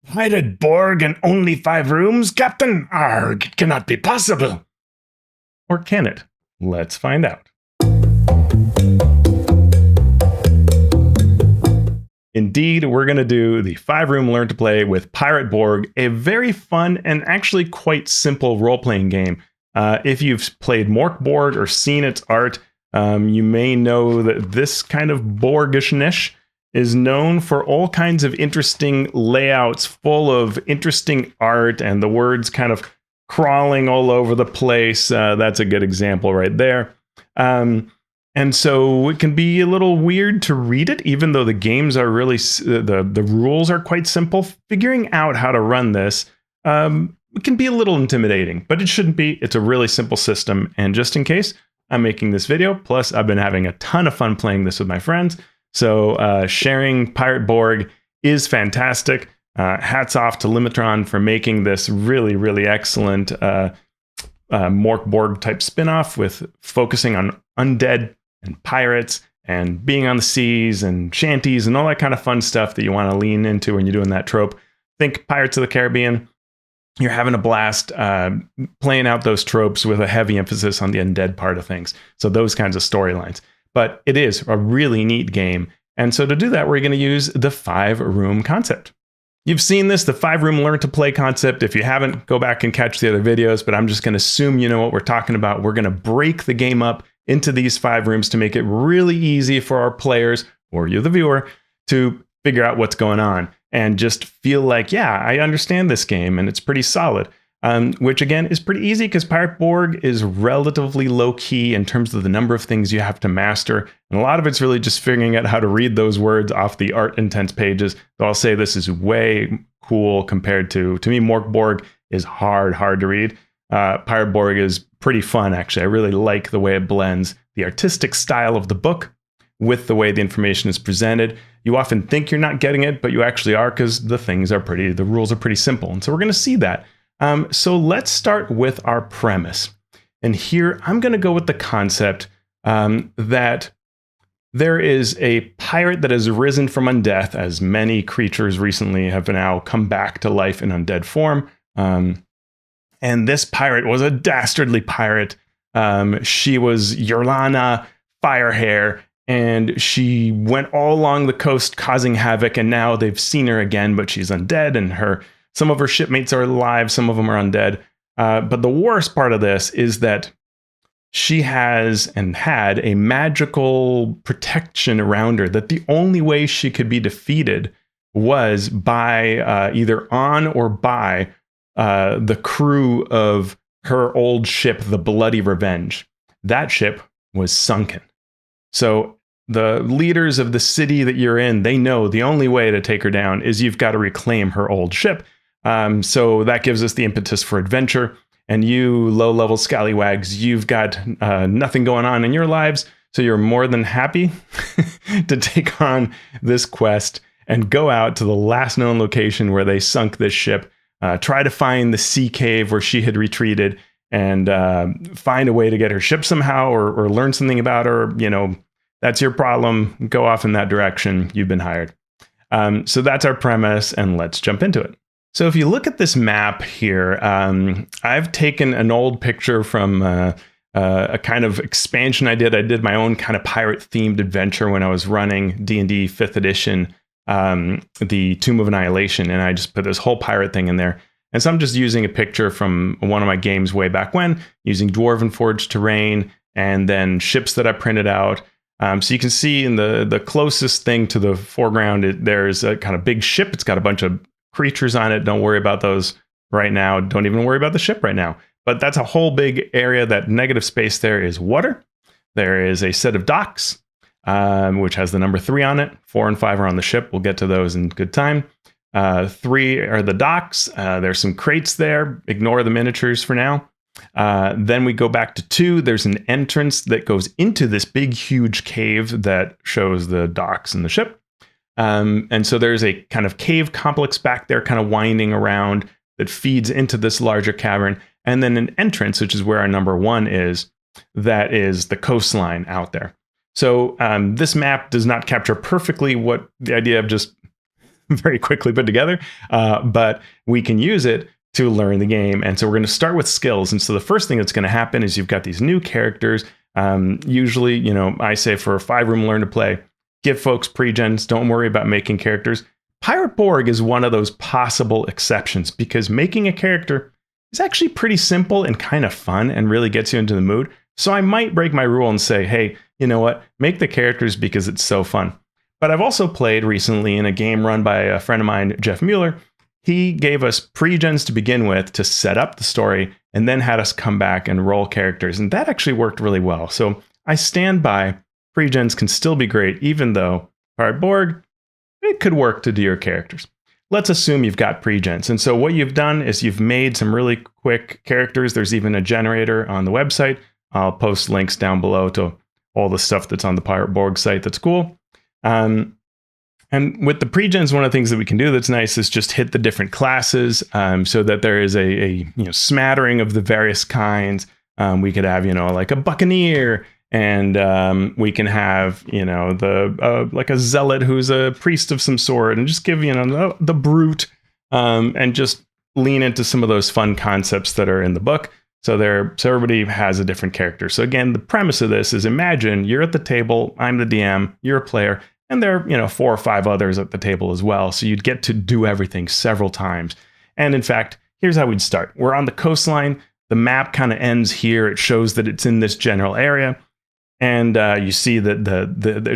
Pirate Borg and only 5 rooms, Captain? Arg, it cannot be possible. Or can it? Let's find out. Indeed, we're going to do the 5-room Learn to Play with Pirate Borg, a very fun and actually quite simple role-playing game. If you've played Mork Borg or seen its art, you may know that this kind of Borgishness is known for all kinds of interesting layouts full of interesting art and the words kind of crawling all over the place. That's a good example right there. And so it can be a little weird to read it, even though the games are really, the rules are quite simple. Figuring out how to run this it can be a little intimidating, but it shouldn't be. It's a really simple system. And just in case, I'm making this video. Plus, I've been having a ton of fun playing this with my friends. So sharing Pirate Borg is fantastic. Hats off to Limitron for making this really, really excellent Mork Borg type spinoff with focusing on undead and pirates and being on the seas and shanties and all that kind of fun stuff that you want to lean into when you're doing that trope. Think Pirates of the Caribbean. You're having a blast playing out those tropes with a heavy emphasis on the undead part of things. So those kinds of storylines. But it is a really neat game. And so to do that, we're going to use the 5-room concept. You've seen this, the 5-room Learn to Play concept. If you haven't, go back and catch the other videos, but I'm just going to assume you know what we're talking about. We're going to break the game up into these 5 rooms to make it really easy for our players, or you, the viewer, to figure out what's going on and just feel like, yeah, I understand this game and it's pretty solid. Which again is pretty easy because Pirate Borg is relatively low key in terms of the number of things you have to master. And a lot of it's really just figuring out how to read those words off the art intense pages. So I'll say this is way cool compared to me, Mork Borg is hard to read. Pirate Borg is pretty fun, actually. I really like the way it blends the artistic style of the book with the way the information is presented. You often think you're not getting it, but you actually are because the rules are pretty simple. And so we're going to see that. So let's start with our premise. And here I'm going to go with the concept that there is a pirate that has risen from undeath, as many creatures recently have now come back to life in undead form. And this pirate was a dastardly pirate. She was Yorlana Firehair, and she went all along the coast causing havoc, and now they've seen her again, but she's undead, and some of her shipmates are alive, some of them are undead. But the worst part of this is that she has and had a magical protection around her, that the only way she could be defeated was by either on or by the crew of her old ship, the Bloody Revenge. That ship was sunken. So the leaders of the city that you're in, they know the only way to take her down is you've got to reclaim her old ship. So that gives us the impetus for adventure. And you low-level scallywags, you've got nothing going on in your lives, so you're more than happy to take on this quest and go out to the last known location where they sunk this ship, try to find the sea cave where she had retreated, and find a way to get her ship somehow, or learn something about her. You know, that's your problem. Go off in that direction. You've been hired. So that's our premise, and let's jump into it. So if you look at this map here, I've taken an old picture from a kind of expansion I did. I did my own kind of pirate-themed adventure when I was running D&D 5th edition, the Tomb of Annihilation, and I just put this whole pirate thing in there. And so I'm just using a picture from one of my games way back when, using Dwarven Forge terrain, and then ships that I printed out. So you can see in the closest thing to the foreground, there's a kind of big ship. It's got a bunch of creatures on it. Don't worry about those right now. Don't even worry about the ship right now. But that's a whole big area. That negative space there is water. There is a set of docks, which has the number 3 on it. 4 and 5 are on the ship. We'll get to those in good time. 3 are the docks. There's some crates there. Ignore the miniatures for now. Then we go back to 2. There's an entrance that goes into this big, huge cave that shows the docks and the ship. And so there's a kind of cave complex back there kind of winding around that feeds into this larger cavern. And then an entrance, which is where our number 1 is, that is the coastline out there. So this map does not capture perfectly what the idea of just very quickly put together, but we can use it to learn the game. And so we're going to start with skills. And so the first thing that's going to happen is you've got these new characters. Usually, you know, I say for a 5-room learn to play, give folks pre-gens, don't worry about making characters. Pirate Borg is one of those possible exceptions because making a character is actually pretty simple and kind of fun and really gets you into the mood. So I might break my rule and say, hey, you know what, make the characters because it's so fun. But I've also played recently in a game run by a friend of mine, Jeff Mueller. He gave us pre-gens to begin with to set up the story and then had us come back and roll characters. And that actually worked really well. So I stand by pre-gens can still be great, even though Pirate Borg, it could work to do your characters. Let's assume you've got pre-gens. And so what you've done is you've made some really quick characters. There's even a generator on the website. I'll post links down below to all the stuff that's on the Pirate Borg site that's cool. And with the pre-gens, one of the things that we can do that's nice is just hit the different classes so that there is a smattering of the various kinds. We could have, like a buccaneer, and we can have, like a zealot who's a priest of some sort, and just give, the brute, and just lean into some of those fun concepts that are in the book. So everybody has a different character. So again, the premise of this is imagine you're at the table, I'm the DM, you're a player, and there are, 4 or 5 others at the table as well. So you'd get to do everything several times. And in fact, here's how we'd start. We're on the coastline. The map kind of ends here. It shows that it's in this general area. And you see that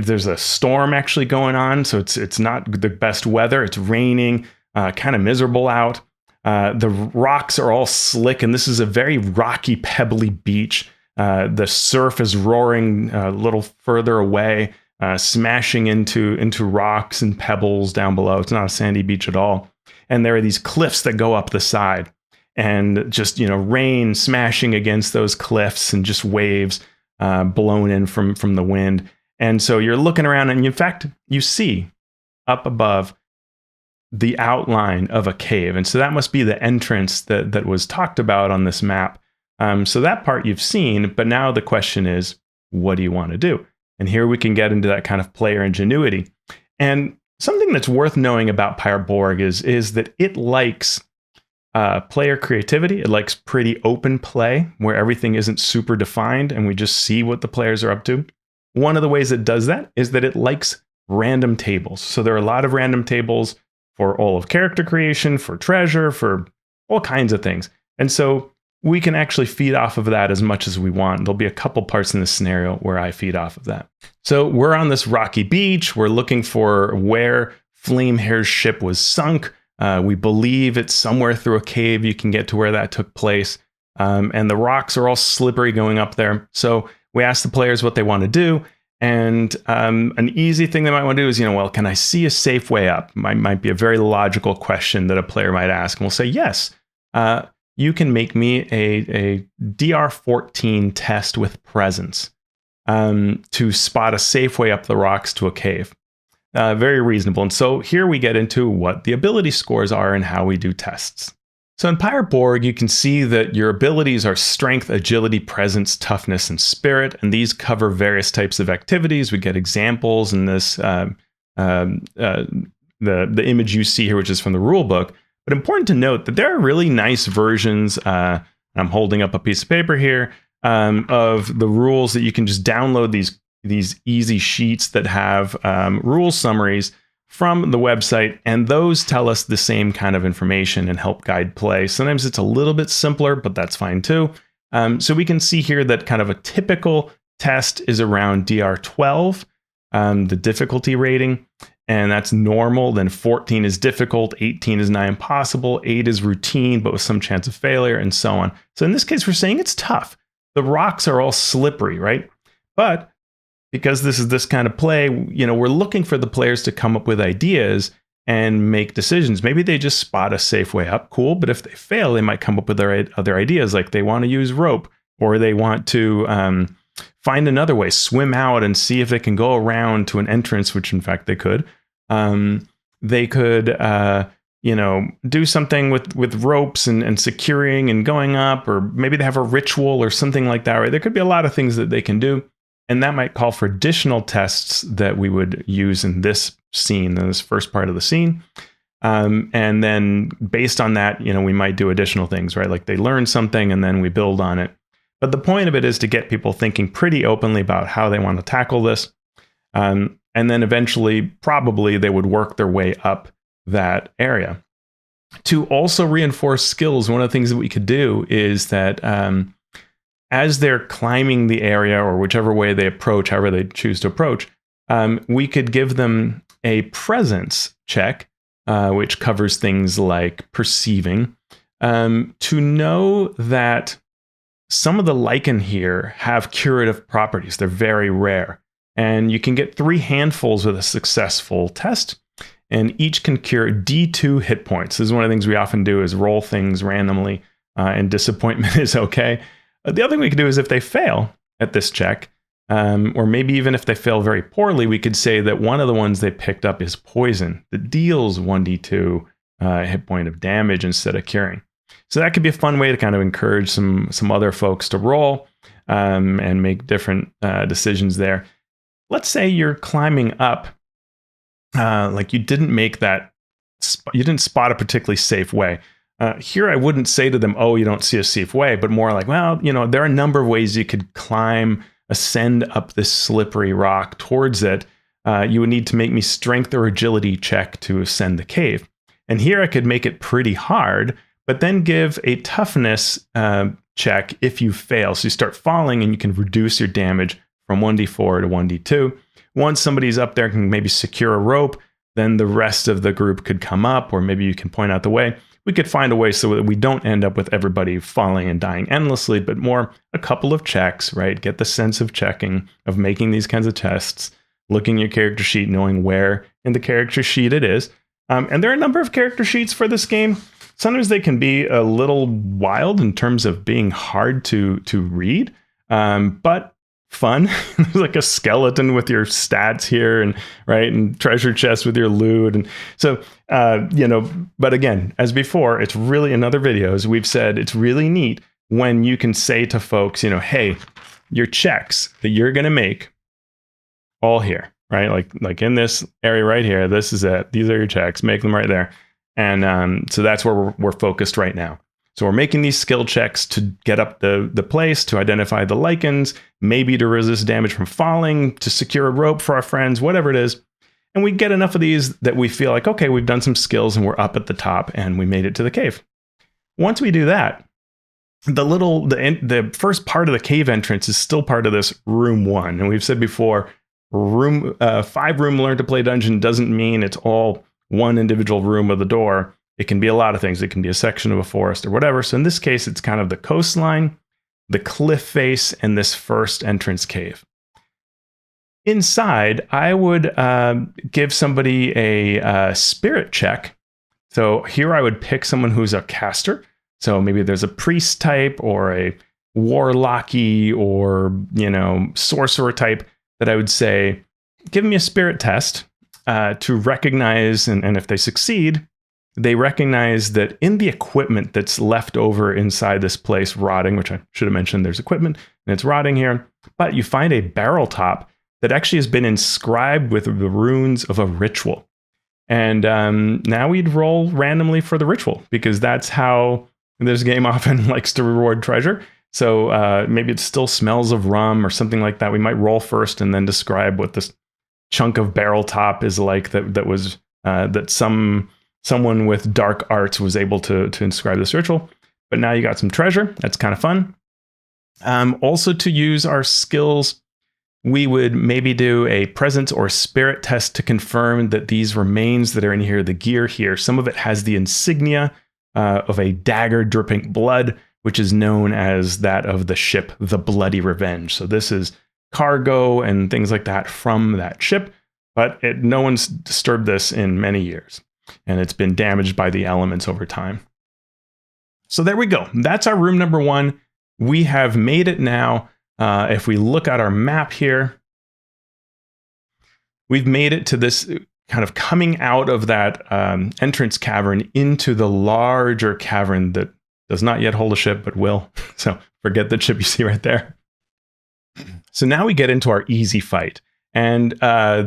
there's a storm actually going on. So it's not the best weather. It's raining, kind of miserable out. The rocks are all slick, and this is a very rocky, pebbly beach. The surf is roaring a little further away, smashing into rocks and pebbles down below. It's not a sandy beach at all. And there are these cliffs that go up the side, and just, rain smashing against those cliffs and just waves blown in from the wind. And so you're looking around, and in fact, you see up above the outline of a cave. And so that must be the entrance that was talked about on this map. So that part you've seen, but now the question is, what do you want to do? And here we can get into that kind of player ingenuity. And something that's worth knowing about Pirate Borg is that it likes player creativity. It likes pretty open play where everything isn't super defined and we just see what the players are up to. One of the ways it does that is that it likes random tables. So there are a lot of random tables for all of character creation, for treasure, for all kinds of things. And so we can actually feed off of that as much as we want. There'll be a couple parts in this scenario where I feed off of that. So we're on this rocky beach. We're looking for where Flamehair's ship was sunk. We believe it's somewhere through a cave. You can get to where that took place. And the rocks are all slippery going up there. So we ask the players what they want to do. And an easy thing they might want to do is, can I see a safe way up? Might be a very logical question that a player might ask. And we'll say, yes, you can make me a DR14 test with presence to spot a safe way up the rocks to a cave. Very reasonable. And so here we get into what the ability scores are and how we do tests. So in Pirate Borg, you can see that your abilities are strength, agility, presence, toughness, and spirit. And these cover various types of activities. We get examples in this, the image you see here, which is from the rule book. But important to note that there are really nice versions. I'm holding up a piece of paper here of the rules that you can just download these easy sheets that have rule summaries from the website, and those tell us the same kind of information and help guide play. Sometimes it's a little bit simpler, but that's fine too. So we can see here that kind of a typical test is around DR12, the difficulty rating, and that's normal. Then 14 is difficult, 18 is nigh impossible, 8 is routine, but with some chance of failure, and so on. So in this case, we're saying it's tough. The rocks are all slippery, right? But because this is this kind of play, we're looking for the players to come up with ideas and make decisions. Maybe they just spot a safe way up, cool. But if they fail, they might come up with their other ideas, like they want to use rope, or they want to find another way, swim out and see if they can go around to an entrance, which in fact they could. They could, do something with ropes and securing and going up, or maybe they have a ritual or something like that, right? There could be a lot of things that they can do. And that might call for additional tests that we would use in this scene, in this first part of the scene. And then based on that, we might do additional things, right? Like they learn something and then we build on it. But the point of it is to get people thinking pretty openly about how they want to tackle this. And then eventually, probably they would work their way up that area. To also reinforce skills, one of the things that we could do is that as they're climbing the area or whichever way they approach, however they choose to approach, we could give them a presence check, which covers things like perceiving, to know that some of the lichen here have curative properties. They're very rare. And you can get 3 handfuls with a successful test, and each can cure D2 hit points. This is one of the things we often do is roll things randomly, and disappointment is okay. The other thing we could do is if they fail at this check, or maybe even if they fail very poorly, we could say that one of the ones they picked up is poison that deals 1d2 hit point of damage instead of curing. So that could be a fun way to kind of encourage some other folks to roll and make different decisions there. Let's say you're climbing up, like you didn't make that, you didn't spot a particularly safe way. Here, I wouldn't say to them, oh, you don't see a safe way, but more like, well, there are a number of ways you could climb, ascend up this slippery rock towards it. You would need to make me strength or agility check to ascend the cave. And here I could make it pretty hard, but then give a toughness check if you fail. So you start falling and you can reduce your damage from 1d4 to 1d2. Once somebody's up there can maybe secure a rope, then the rest of the group could come up, or maybe you can point out the way. We could find a way so that we don't end up with everybody falling and dying endlessly, but more a couple of checks, right? Get the sense of checking, of making these kinds of tests, looking at your character sheet, knowing where in the character sheet it is. And there are a number of character sheets for this game. Sometimes they can be a little wild in terms of being hard to read, but fun. There's like a skeleton with your stats here, and right, and treasure chest with your loot, and so But again, as before, it's really in other videos we've said it's really neat when you can say to folks, hey, your checks that you're going to make all here, right? Like in this area right here, this is it. These are your checks. Make them right there, and so that's where we're focused right now. So we're making these skill checks to get up the place, to identify the lichens, maybe to resist damage from falling, to secure a rope for our friends, whatever it is. And we get enough of these that we feel like, okay, we've done some skills and we're up at the top and we made it to the cave. Once we do that, the first part of the cave entrance is still part of this room 1. And we've said before, 5-room learn to play dungeon doesn't mean it's all one individual room with a door. It can be a lot of things. It can be a section of a forest or whatever. So in this case, it's kind of the coastline, the cliff face, and this first entrance cave. Inside, I would give somebody a spirit check. So here I would pick someone who's a caster. So maybe there's a priest type or a warlocky or, sorcerer type that I would say, give me a spirit test to recognize, and if they succeed, they recognize that in the equipment that's left over inside this place rotting, which I should have mentioned, there's equipment and it's rotting here, but you find a barrel top that actually has been inscribed with the runes of a ritual. And now we'd roll randomly for the ritual, because that's how this game often likes to reward treasure. So maybe it still smells of rum or something like that. We might roll first and then describe what this chunk of barrel top is like that someone with dark arts was able to inscribe this ritual. But now you got some treasure. That's kind of fun. Also, to use our skills, we would maybe do a presence or spirit test to confirm that these remains that are in here, the gear here, some of it has the insignia of a dagger dripping blood, which is known as that of the ship, the Bloody Revenge. So this is cargo and things like that from that ship, but no one's disturbed this in many years. And it's been damaged by the elements over time. So there we go. That's our room number 1. We have made it now. If we look at our map here, we've made it to this kind of coming out of that entrance cavern into the larger cavern that does not yet hold a ship, but will. So forget the ship you see right there. So now we get into our easy fight. And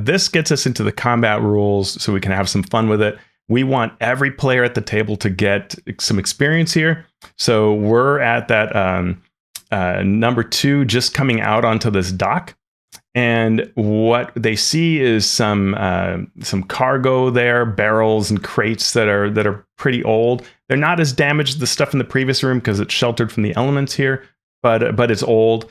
this gets us into the combat rules so we can have some fun with it. We want every player at the table to get some experience here. So we're at that number 2, just coming out onto this dock. And what they see is some cargo there, barrels and crates that are pretty old. They're not as damaged as the stuff in the previous room because it's sheltered from the elements here, but it's old,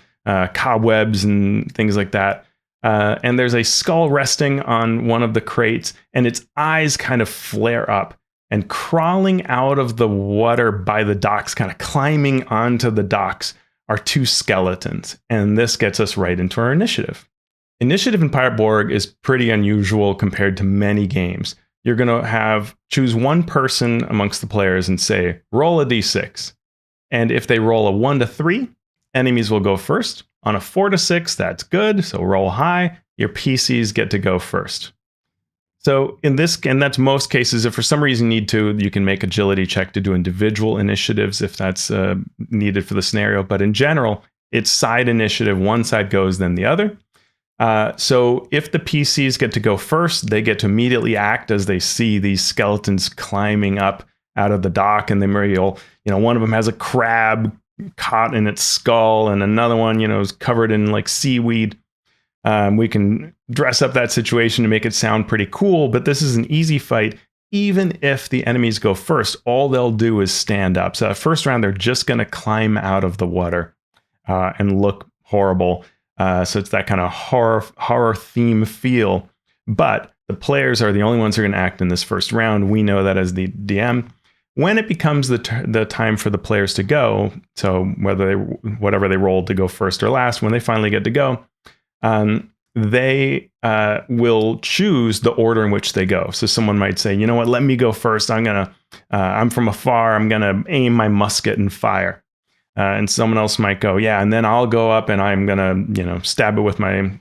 cobwebs and things like that. And there's a skull resting on one of the crates, and its eyes kind of flare up. And crawling out of the water by the docks, kind of climbing onto the docks, are 2 skeletons. And this gets us right into our initiative. Initiative in Pirate Borg is pretty unusual compared to many games. You're going to choose one person amongst the players and say, roll a d6. And if they roll a 1 to 3, enemies will go first. On a 4 to 6, that's good. So roll high. Your PCs get to go first. So and that's most cases. If for some reason you need to, you can make agility check to do individual initiatives if that's needed for the scenario. But in general, it's side initiative. One side goes, then the other. So if the PCs get to go first, they get to immediately act as they see these skeletons climbing up out of the dock, and one of them has a crab caught in its skull, and another one, is covered in like seaweed. We can dress up that situation to make it sound pretty cool, but this is an easy fight. Even if the enemies go first, all they'll do is stand up. So first round, they're just going to climb out of the water and look horrible. So it's that kind of horror theme feel, but the players are the only ones who are going to act in this first round. We know that as the DM. When it becomes the time for the players to go, so whatever they rolled to go first or last, when they finally get to go, they will choose the order in which they go. So someone might say, you know what, let me go first. I'm from afar. I'm gonna aim my musket and fire. And someone else might go, yeah, and then I'll go up and I'm gonna, stab it with my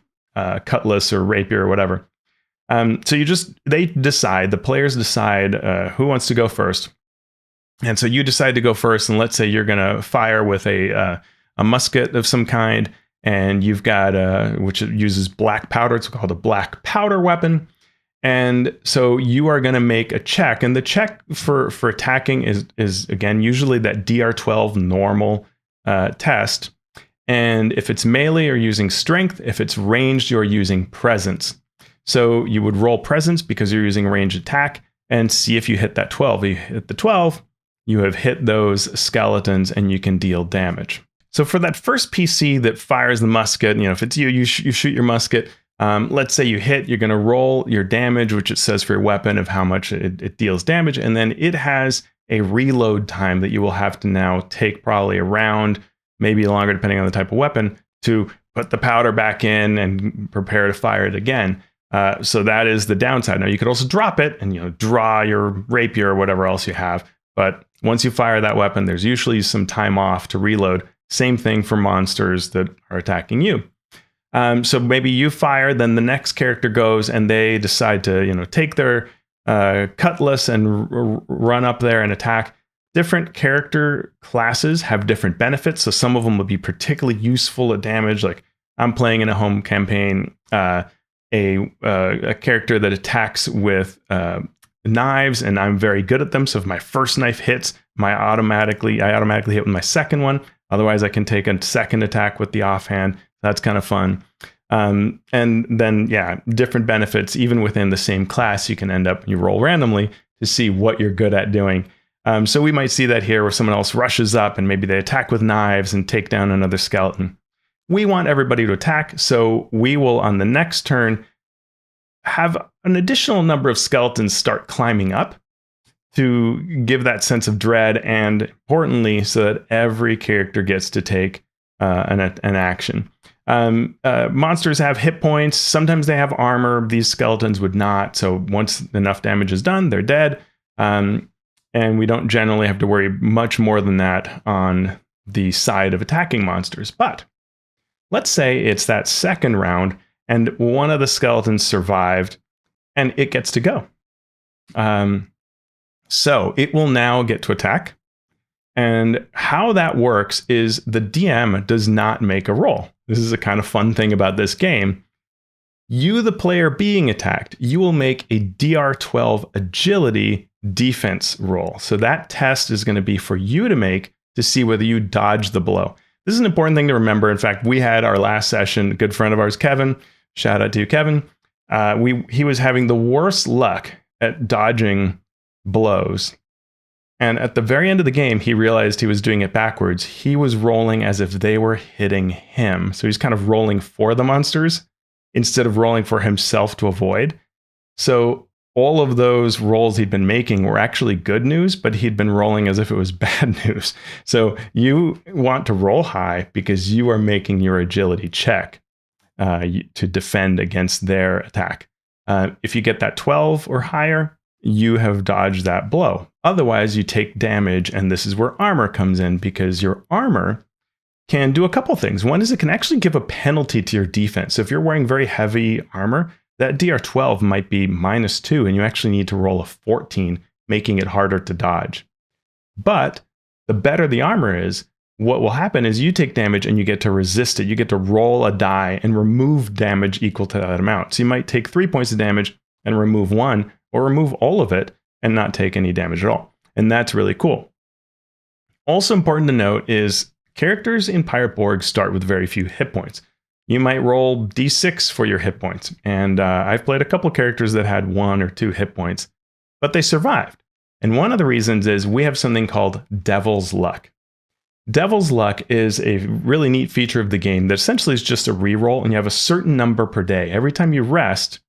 cutlass or rapier or whatever. So the players decide who wants to go first. And so you decide to go first, and let's say you're gonna fire with a musket of some kind, and you've got which uses black powder. It's called a black powder weapon. And so you are going to make a check, and the check for attacking is again usually that DR12 normal test. And if it's melee, you're using strength. If it's ranged, you're using presence. So you would roll presence because you're using ranged attack, and see if you hit that 12. If you hit the 12, you have hit those skeletons, and you can deal damage. So for that first PC that fires the musket, if it's you shoot your musket. Let's say you hit, you're going to roll your damage, which it says for your weapon of how much it deals damage. And then it has a reload time that you will have to now take probably a round, maybe longer, depending on the type of weapon, to put the powder back in and prepare to fire it again. So that is the downside. Now you could also drop it and, draw your rapier or whatever else you have. But once you fire that weapon, there's usually some time off to reload. Same thing for monsters that are attacking you. So maybe you fire, then the next character goes and they decide to, take their cutlass and run up there and attack. Different character classes have different benefits. So some of them will be particularly useful at damage. Like I'm playing in a home campaign, a character that attacks with knives, and I'm very good at them. So if my first knife hits, I automatically hit with my second one. Otherwise, I can take a second attack with the offhand. That's kind of fun. And then, different benefits, even within the same class, you roll randomly to see what you're good at doing. So we might see that here where someone else rushes up and maybe they attack with knives and take down another skeleton. We want everybody to attack. So we will, on the next turn, have an additional number of skeletons start climbing up to give that sense of dread, and importantly, so that every character gets to take an action. Monsters have hit points. Sometimes they have armor. These skeletons would not. So once enough damage is done, they're dead. And we don't generally have to worry much more than that on the side of attacking monsters. But let's say it's that second round and one of the skeletons survived and it gets to go. So it will now get to attack. And how that works is the DM does not make a roll. This is a kind of fun thing about this game. You, the player being attacked, you will make a DR12 agility defense roll. So that test is going to be for you to make to see whether you dodge the blow. This is an important thing to remember. In fact, we had our last session, a good friend of ours, Kevin, shout out to you, Kevin. He was having the worst luck at dodging blows. And at the very end of the game, he realized he was doing it backwards. He was rolling as if they were hitting him. So he's kind of rolling for the monsters instead of rolling for himself to avoid. So all of those rolls he'd been making were actually good news, but he'd been rolling as if it was bad news. So you want to roll high because you are making your agility check to defend against their attack. If you get that 12 or higher, you have dodged that blow. Otherwise, you take damage, and this is where armor comes in, because your armor can do a couple things. One is it can actually give a penalty to your defense. So if you're wearing very heavy armor, that DR12 might be -2, and you actually need to roll a 14, making it harder to dodge. But the better the armor is, what will happen is you take damage and you get to resist it. You get to roll a die and remove damage equal to that amount. So you might take 3 points of damage and remove 1, or remove all of it and not take any damage at all. And that's really cool. Also important to note is characters in Pirate Borg start with very few hit points. You might roll d6 for your hit points. And I've played a couple characters that had 1 or 2 hit points, but they survived. And one of the reasons is we have something called Devil's Luck. Devil's Luck is a really neat feature of the game that essentially is just a reroll, and you have a certain number per day. Every time you rest,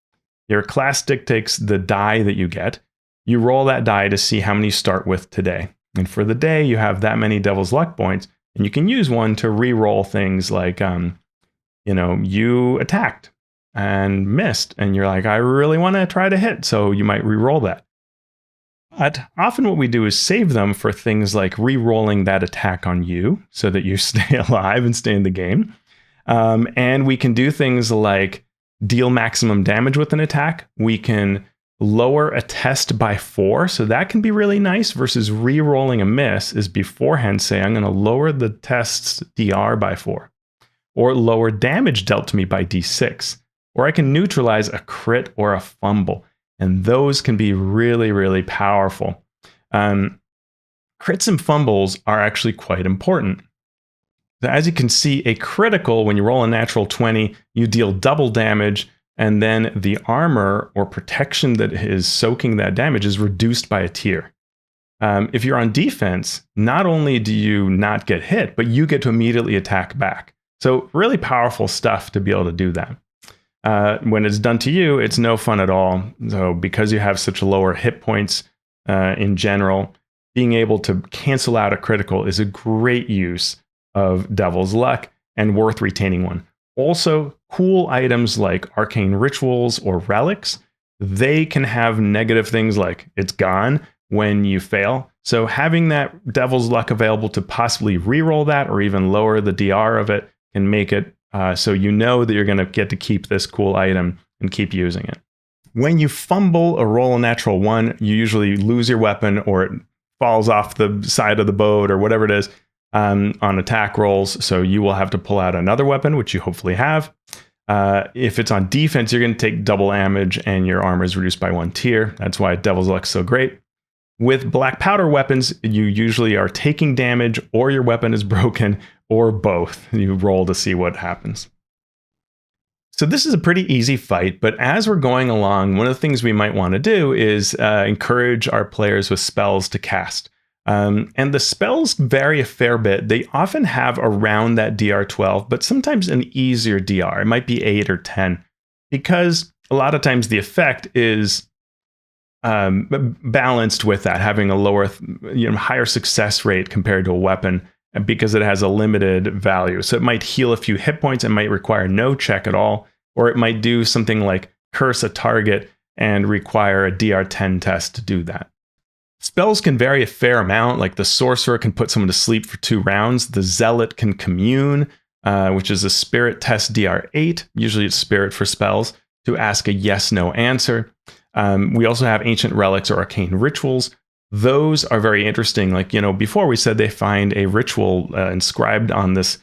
your class dictates the die that you get. You roll that die to see how many you start with today. And for the day, you have that many Devil's Luck points, and you can use one to re-roll things like, you attacked and missed, and you're like, I really want to try to hit, so you might re-roll that. But often what we do is save them for things like re-rolling that attack on you so that you stay alive and stay in the game. And we can do things like deal maximum damage with an attack. We can lower a test by 4. So that can be really nice versus re-rolling a miss is beforehand say, I'm going to lower the test's DR by 4. Or lower damage dealt to me by d6. Or I can neutralize a crit or a fumble. And those can be really, really powerful. Crits and fumbles are actually quite important. So as you can see, a critical, when you roll a natural 20, you deal double damage, and then the armor or protection that is soaking that damage is reduced by a tier. If you're on defense, not only do you not get hit, but you get to immediately attack back. So really powerful stuff to be able to do that. When it's done to you, it's no fun at all. So because you have such lower hit points in general, being able to cancel out a critical is a great use of Devil's Luck and worth retaining one. Also, cool items like arcane rituals or relics, they can have negative things like it's gone when you fail. So having that Devil's Luck available to possibly reroll that or even lower the DR of it can make it so you know that you're going to get to keep this cool item and keep using it. When you fumble or roll a natural 1, you usually lose your weapon or it falls off the side of the boat or whatever it is on attack rolls. So you will have to pull out another weapon, which you hopefully have. If it's on defense, you're going to take double damage and your armor is reduced by 1 tier. That's why Devil's Luck is so great. With black powder weapons, you usually are taking damage or your weapon is broken or both. You roll to see what happens. So this is a pretty easy fight, but as we're going along, one of the things we might want to do is encourage our players with spells to cast. And the spells vary a fair bit. They often have around that DR12, but sometimes an easier DR. It might be 8 or 10, because a lot of times the effect is balanced with that, having a lower, higher success rate compared to a weapon because it has a limited value. So it might heal a few hit points. It might require no check at all, or it might do something like curse a target and require a DR10 test to do that. Spells can vary a fair amount, like the Sorcerer can put someone to sleep for 2 rounds. The Zealot can commune, which is a Spirit test DR8. Usually it's Spirit for spells, to ask a yes-no answer. We also have Ancient Relics or Arcane Rituals, those are very interesting. Like, before we said they find a ritual inscribed on this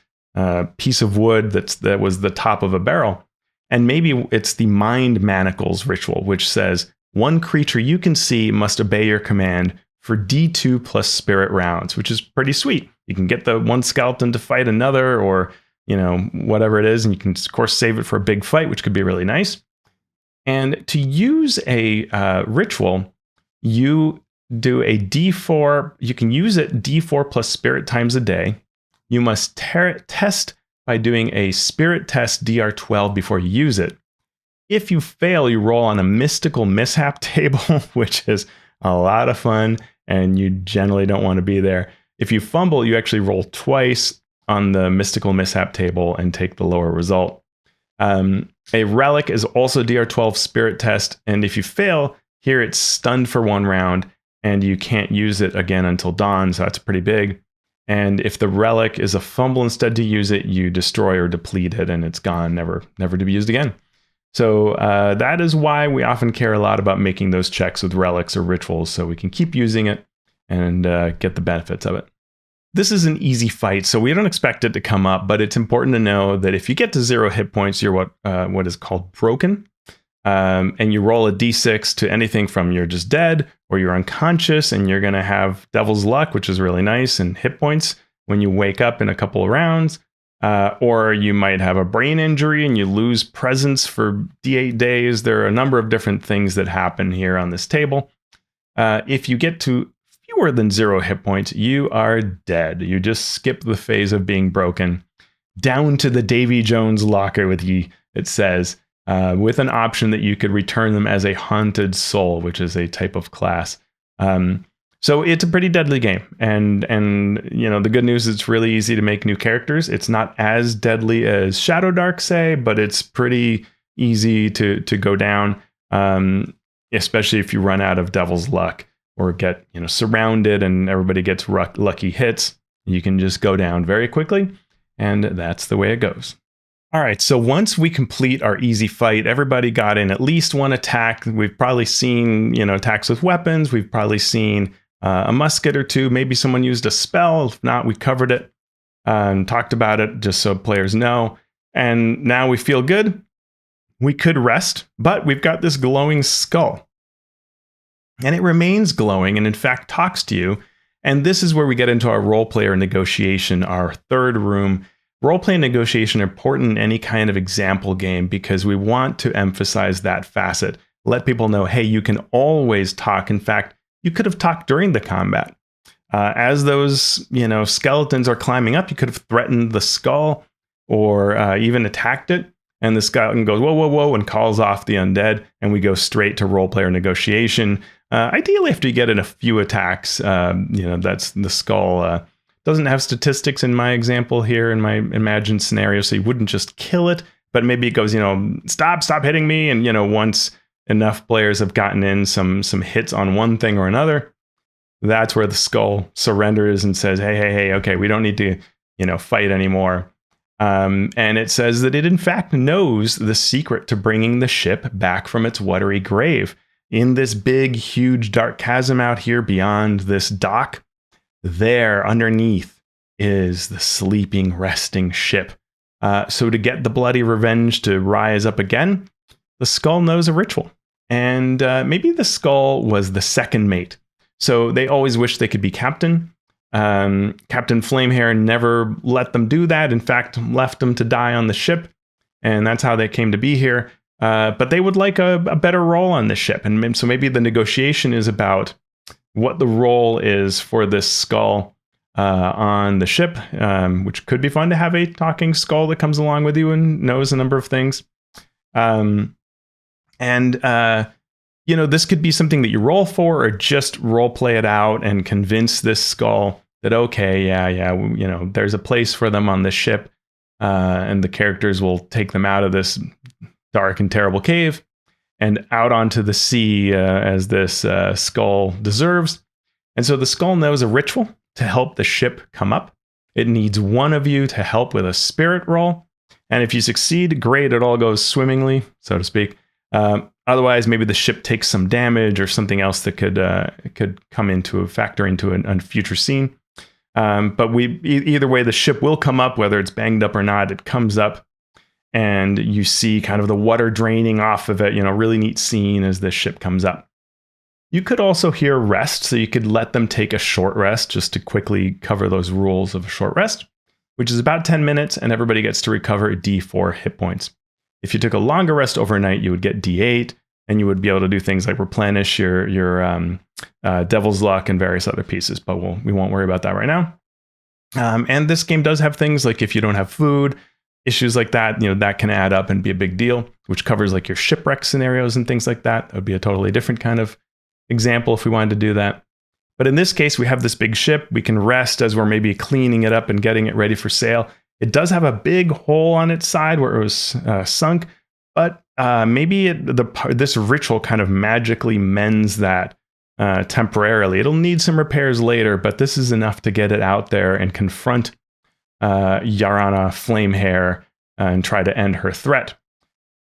piece of wood that was the top of a barrel. And maybe it's the Mind Manacles ritual, which says, one creature you can see must obey your command for D2 plus spirit rounds, which is pretty sweet. You can get the one skeleton to fight another, or, whatever it is. And you can, of course, save it for a big fight, which could be really nice. And to use a ritual, you do a D4. You can use it D4 plus spirit times a day. You must test by doing a spirit test DR12 before you use it. If you fail, you roll on a mystical mishap table, which is a lot of fun, and you generally don't want to be there. If you fumble, you actually roll twice on the mystical mishap table and take the lower result. A relic is also DR12 spirit test, and if you fail, here it's stunned for 1 round, and you can't use it again until dawn, so that's pretty big. And if the relic is a fumble instead to use it, you destroy or deplete it, and it's gone, never to be used again. So that is why we often care a lot about making those checks with relics or rituals, so we can keep using it and get the benefits of it. This is an easy fight, so we don't expect it to come up, but it's important to know that if you get to 0 hit points, you're what is called broken. And you roll a d6 to anything from you're just dead or you're unconscious, and you're going to have Devil's Luck, which is really nice, and hit points when you wake up in a couple of rounds. Or you might have a brain injury and you lose presence for D8 days. There are a number of different things that happen here on this table. If you get to fewer than 0 hit points, you are dead. You just skip the phase of being broken. Down to the Davy Jones locker with you, it says, with an option that you could return them as a haunted soul, which is a type of class. So it's a pretty deadly game. And the good news is it's really easy to make new characters. It's not as deadly as Shadow Dark, say, but it's pretty easy to go down, especially if you run out of Devil's Luck or get surrounded and everybody gets lucky hits. You can just go down very quickly, and that's the way it goes. All right, so once we complete our easy fight, everybody got in at least one attack. We've probably seen, attacks with weapons. We've probably seen a musket or two. Maybe someone used a spell. If not, we covered it and talked about it just so players know. And now we feel good. We could rest, but we've got this glowing skull. And it remains glowing and, in fact, talks to you. And this is where we get into our role player negotiation, our third room. Roleplay and negotiation are important in any kind of example game because we want to emphasize that facet. Let people know, hey, you can always talk. In fact, you could have talked during the combat. As those, skeletons are climbing up, you could have threatened the skull or even attacked it. And the skeleton goes, whoa, whoa, whoa, and calls off the undead. And we go straight to roleplayer negotiation. Ideally, after you get in a few attacks, that's the skull. Doesn't have statistics in my example here, in my imagined scenario, so you wouldn't just kill it, but maybe it goes, stop hitting me. And, once enough players have gotten in some hits on one thing or another, that's where the skull surrenders and says, hey, okay, we don't need to, fight anymore. And it says that it, in fact, knows the secret to bringing the ship back from its watery grave. In this big, huge, dark chasm out here beyond this dock, there underneath is the sleeping, resting ship. So to get the bloody revenge to rise up again, the skull knows a ritual. And maybe the skull was the second mate. So they always wish they could be captain. Captain Flamehair never let them do that. In fact, left them to die on the ship. And that's how they came to be here. But they would like a better role on the ship. And so maybe the negotiation is about what the role is for this skull on the ship, which could be fun to have a talking skull that comes along with you and knows a number of things. This could be something that you roll for or just role play it out and convince this skull that, okay, there's a place for them on this ship, and the characters will take them out of this dark and terrible cave and out onto the sea as this skull deserves. And so the skull knows a ritual to help the ship come up. It needs one of you to help with a spirit roll. And if you succeed, great, it all goes swimmingly, so to speak. Otherwise, maybe the ship takes some damage or something else that could come into a factor into a future scene. But either way, the ship will come up, whether it's banged up or not. It comes up, and you see kind of the water draining off of it. Really neat scene as the ship comes up. You could also hear rest, so you could let them take a short rest just to quickly cover those rules of a short rest, which is about 10 minutes, and everybody gets to recover D4 hit points. If you took a longer rest overnight, you would get D8, and you would be able to do things like replenish your Devil's Luck and various other pieces, but we won't worry about that right now. And this game does have things like if you don't have food, issues like that, that can add up and be a big deal, which covers like your shipwreck scenarios and things like that. That would be a totally different kind of example if we wanted to do that. But in this case, we have this big ship. We can rest as we're maybe cleaning it up and getting it ready for sail. It does have a big hole on its side where it was sunk, but maybe this ritual kind of magically mends that temporarily. It'll need some repairs later, but this is enough to get it out there and confront Yarrr Flamehair and try to end her threat.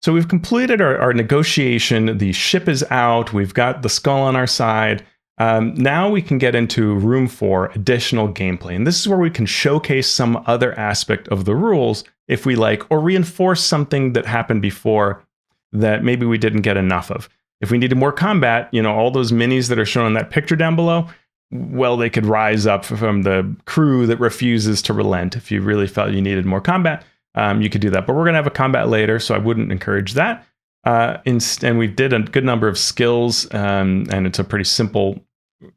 So we've completed our negotiation. The ship is out. We've got the skull on our side. Now we can get into room 4, additional gameplay. And this is where we can showcase some other aspect of the rules if we like, or reinforce something that happened before that maybe we didn't get enough of. If we needed more combat, all those minis that are shown in that picture down below, well, they could rise up from the crew that refuses to relent. If you really felt you needed more combat, you could do that. But we're going to have a combat later, so I wouldn't encourage that. And we did a good number of skills, and it's a pretty simple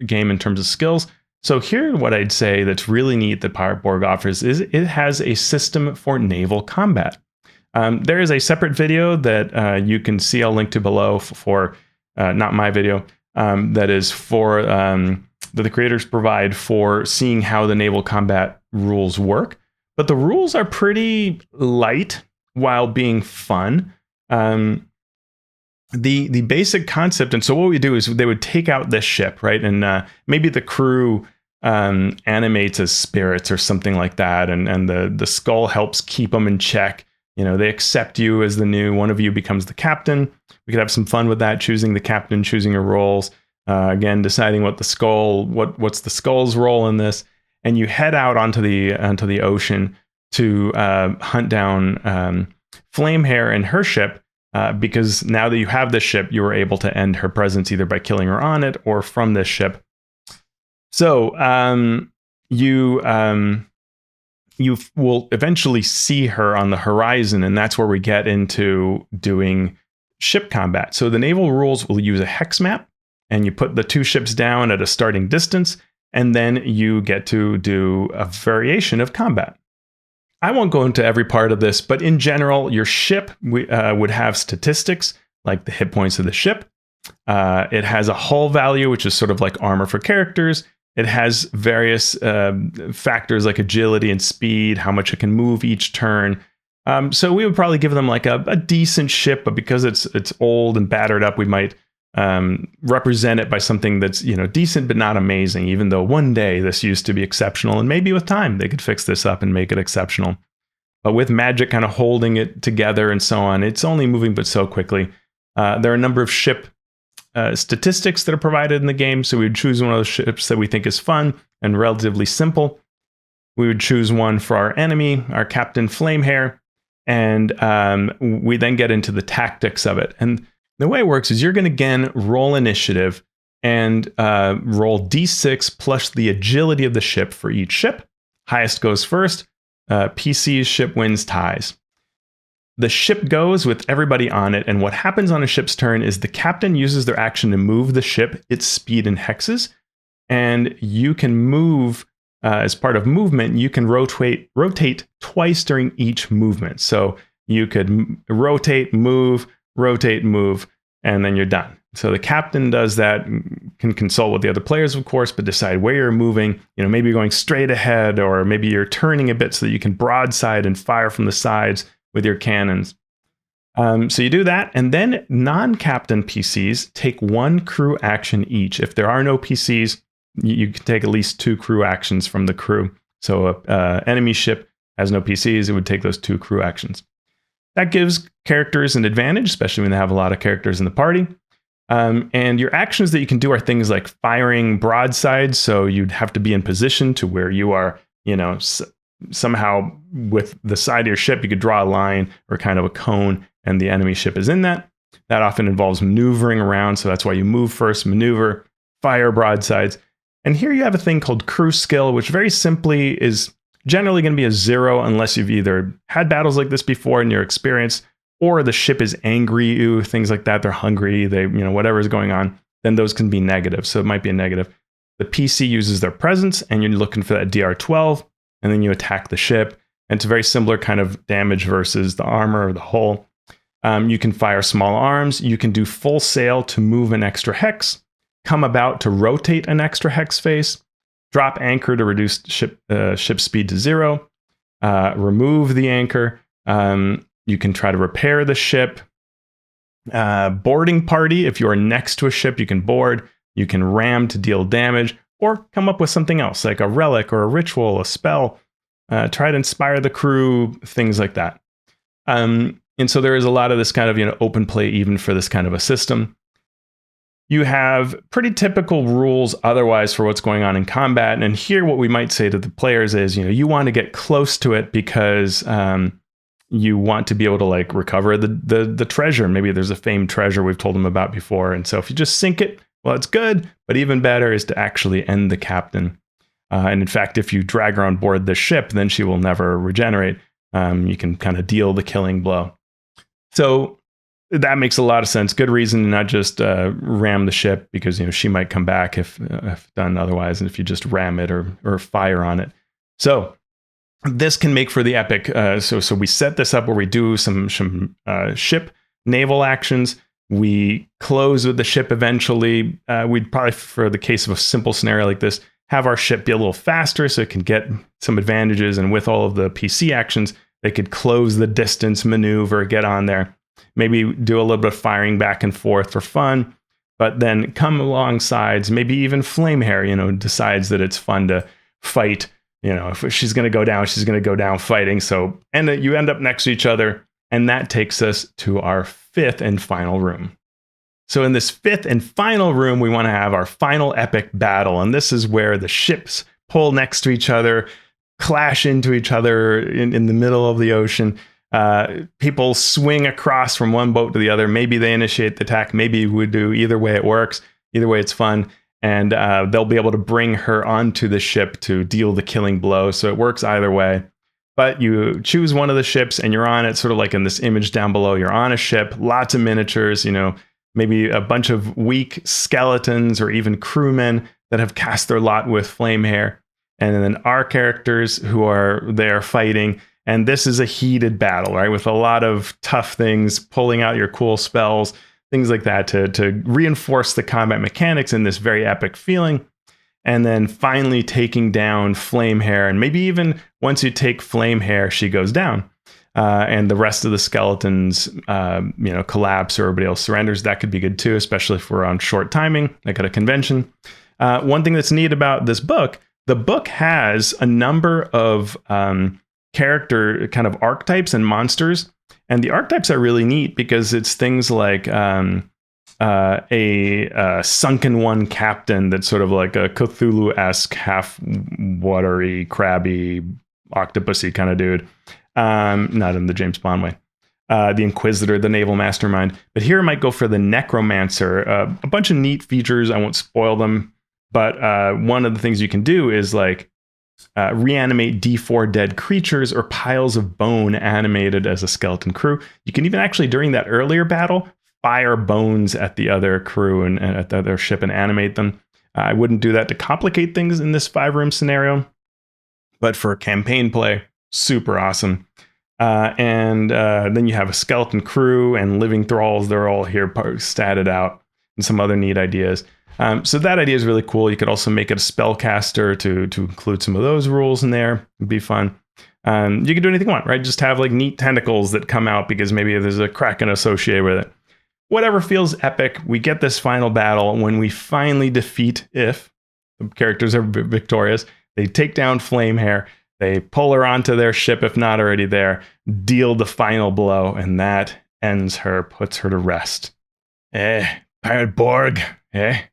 game in terms of skills. So here, what I'd say that's really neat that Pirate Borg offers is it has a system for naval combat. There is a separate video that you can see. I'll link to below for not my video. That is for that the creators provide for seeing how the naval combat rules work. But the rules are pretty light while being fun. The basic concept, and so what we do is they would take out this ship, right? And maybe the crew animates as spirits or something like that, and the skull helps keep them in check. They accept you as the new one of you becomes the captain. We could have some fun with that, choosing the captain, choosing your roles. Again, deciding what's the skull's role in this, and you head out onto the ocean to hunt down Flamehair and her ship. Because now that you have this ship, you were able to end her presence either by killing her on it or from this ship. So you will eventually see her on the horizon, and that's where we get into doing ship combat. So the naval rules will use a hex map, and you put the two ships down at a starting distance, and then you get to do a variation of combat. I won't go into every part of this, but in general, your ship would have statistics like the hit points of the ship. It has a hull value, which is sort of like armor for characters. It has various factors like agility and speed, how much it can move each turn. So we would probably give them like a decent ship, but because it's old and battered up, we might represent it by something that's decent but not amazing, even though one day this used to be exceptional, and maybe with time they could fix this up and make it exceptional. But with magic kind of holding it together and so on, it's only moving but so quickly. There are a number of ship statistics that are provided in the game, so we would choose one of those ships that we think is fun and relatively simple. We would choose one for our enemy, our Captain Flamehair, and we then get into the tactics of it. And the way it works is you're going to again roll initiative and roll d6 plus the agility of the ship for each ship. Highest goes first. PC's ship wins ties. The ship goes with everybody on it, and what happens on a ship's turn is the captain uses their action to move the ship, its speed in hexes, and you can move as part of movement. You can rotate twice during each movement. So you could rotate, move, and then you're done. So the captain does that, can consult with the other players, of course, but decide where you're moving. Maybe you're going straight ahead, or maybe you're turning a bit so that you can broadside and fire from the sides with your cannons. So you do that, and then non-captain PCs take one crew action each. If there are no PCs, you can take at least 2 crew actions from the crew. So an enemy ship has no PCs, it would take those 2 crew actions. That gives characters an advantage, especially when they have a lot of characters in the party. And your actions that you can do are things like firing broadsides. So you'd have to be in position to where you are, somehow with the side of your ship, you could draw a line or kind of a cone, and the enemy ship is in that. That often involves maneuvering around. So that's why you move first, maneuver, fire broadsides. And here you have a thing called crew skill, which very simply is generally going to be a 0 unless you've either had battles like this before in your experience, or the ship is angry at you, things like that. They're hungry, whatever is going on, then those can be negative. So it might be a negative. The PC uses their presence, and you're looking for that DR12, and then you attack the ship. And it's a very similar kind of damage versus the armor or the hull. You can fire small arms. You can do full sail to move an extra hex, come about to rotate an extra hex face, drop anchor to reduce ship speed to 0, remove the anchor. You can try to repair the ship. Boarding party, if you are next to a ship, you can board. You can ram to deal damage, or come up with something else, like a relic or a ritual, a spell. Try to inspire the crew, things like that. And so there is a lot of this kind of open play even for this kind of a system. You have pretty typical rules otherwise for what's going on in combat. And here what we might say to the players is, you want to get close to it because you want to be able to recover the treasure. Maybe there's a famed treasure we've told them about before. And so if you just sink it, well, it's good. But even better is to actually end the captain. And in fact, if you drag her on board the ship, then she will never regenerate. You can kind of deal the killing blow. So that makes a lot of sense. Good reason to not just ram the ship, because she might come back if done otherwise, and if you just ram it or fire on it. So this can make for the epic. So we set this up where we do some ship naval actions. We close with the ship eventually. We'd probably, for the case of a simple scenario like this, have our ship be a little faster so it can get some advantages. And with all of the PC actions, they could close the distance, maneuver, get on there. Maybe do a little bit of firing back and forth for fun, but then come alongside, maybe even Flamehair, decides that it's fun to fight. If she's going to go down, she's going to go down fighting. So, and you end up next to each other. And that takes us to our 5th and final room. So in this 5th and final room, we want to have our final epic battle. And this is where the ships pull next to each other, clash into each other in the middle of the ocean. People swing across from one boat to the other. Maybe they initiate the attack. Maybe we do. Either way, it works. Either way, it's fun. And they'll be able to bring her onto the ship to deal the killing blow. So it works either way. But you choose one of the ships and you're on it, sort of like in this image down below. You're on a ship, lots of miniatures, maybe a bunch of weak skeletons or even crewmen that have cast their lot with Flamehair. And then our characters who are there fighting. And this is a heated battle, right? With a lot of tough things, pulling out your cool spells, things like that to reinforce the combat mechanics in this very epic feeling. And then finally taking down Flamehair. And maybe even once you take Flamehair, she goes down. And the rest of the skeletons, collapse or everybody else surrenders. That could be good too, especially if we're on short timing, like at a convention. One thing that's neat about this book, the book has a number of character kind of archetypes and monsters. And the archetypes are really neat because it's things like a sunken one captain that's sort of like a Cthulhu-esque, half watery, crabby, octopusy kind of dude. Not in the James Bond way. The Inquisitor, the naval mastermind. But here I might go for the Necromancer. A bunch of neat features. I won't spoil them. But one of the things you can do is reanimate D4 dead creatures or piles of bone animated as a skeleton crew. You can even actually, during that earlier battle, fire bones at the other crew and at the other ship and animate them. I wouldn't do that to complicate things in this 5-room scenario, but for campaign play, super awesome. And then you have a skeleton crew and living thralls. They're all here statted out, and some other neat ideas. So that idea is really cool. You could also make it a spellcaster to include some of those rules in there. It'd be fun. You can do anything you want, right? Just have neat tentacles that come out because maybe there's a kraken associated with it. Whatever feels epic. We get this final battle when we finally defeat, if the characters are victorious, they take down Flamehair. They pull her onto their ship if not already there. deal the final blow, and that ends her, puts her to rest. Pirate Borg, I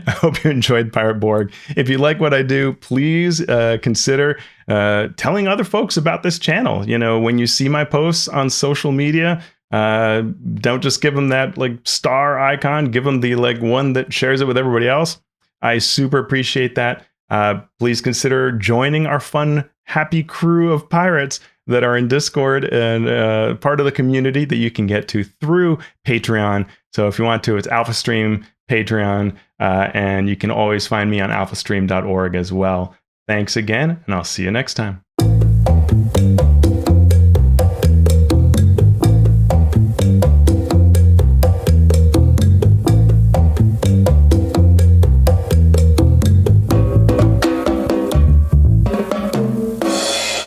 hope you enjoyed Pirate Borg. If you like what I do, please consider telling other folks about this channel. You know, when you see my posts on social media, don't just give them that like star icon. Give them the like one that shares it with everybody else. I super appreciate that. Please consider joining our fun, happy crew of pirates that are in Discord and part of the community that you can get to through Patreon. So if you want to, it's Alphastream, Patreon, and you can always find me on alphastream.org as well. Thanks again, and I'll see you next time.